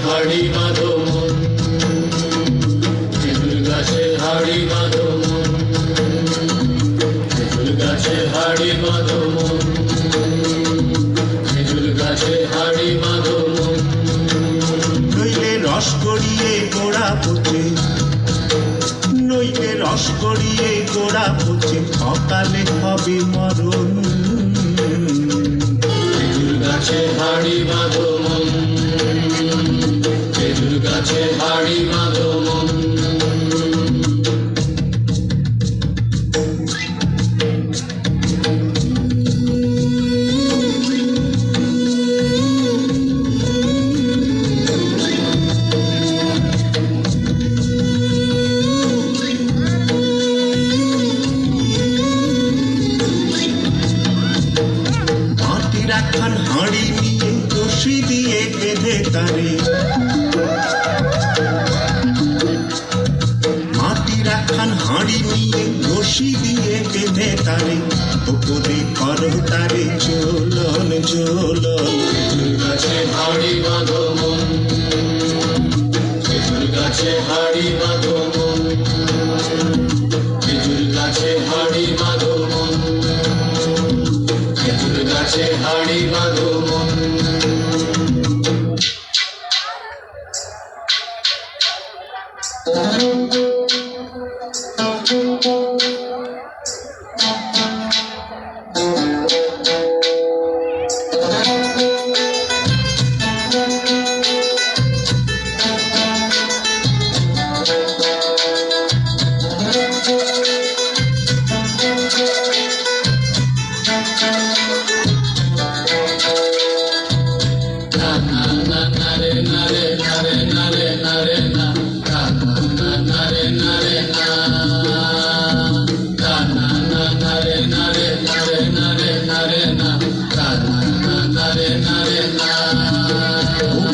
হাড়ি বাঁধো মন, খেজুর গাছে হাড়ি বাঁধো মন, খেজুর গাছে হাড়ি বাঁধো মন, খেজুর গাছে হাড়ি বাঁধো মন। নইলে রস গড়িয়ে গোড়া পচে, নইলে রস গড়িয়ে গোড়া পচে, অকালে হবে মরণ। খেজুর গাছে হাড়ি বাঁধো মন, খেজুর গাছে হাড়ি বাঁধো মন। মাটির একখান হাঁড়ি নিয়ে রশি দিয়ে বেঁধে তারে, মাটির একখান হাঁড়ি নিয়ে রশি দিয়ে বেঁধে তারে, ওপরে করো তারে জ্বলন জ্বলন। খেজুর গাছে হাড়ি বাঁধো মন, খেজুর গাছে হাড়ি বাঁধো মন, খেজুর গাছে হাড়ি বাঁধো মন, খেজুর গাছে হাড়ি বাঁধো মন।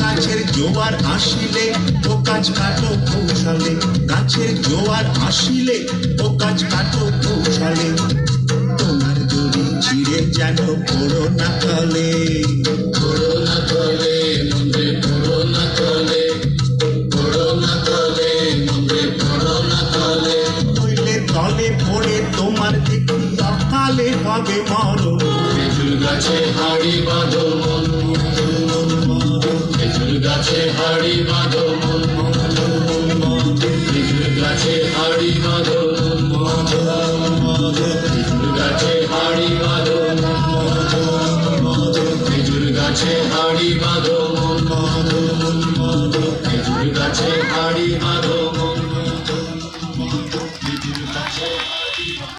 গাছের জোয়ার আসিলে ও কাজ কাটো কৌশলে, গাছের জোয়ার আসিলে ও কাজ কাটো কৌশলে, তোমার দড়ি ছিঁড়ে যেন পড়ো না তলে। পড়ো না তলে মন্দিরে, পড়ো না তলে, পড়ো না তলে মন্দিরে, পড়ো না তলে। নইলে তলে পড়ে তোমার দেখি অকালে হবে মরণ। খেজুর গাছে হাড়ি বাঁধো মন, খেজুর গাছে হাড়ি বাঁধো মন, খেজুর গাছে হাড়ি বাঁধো মন, খেজুর গাছে হাড়ি বাঁধো মন, খেজুর গাছে হাড়ি বাঁধো মন।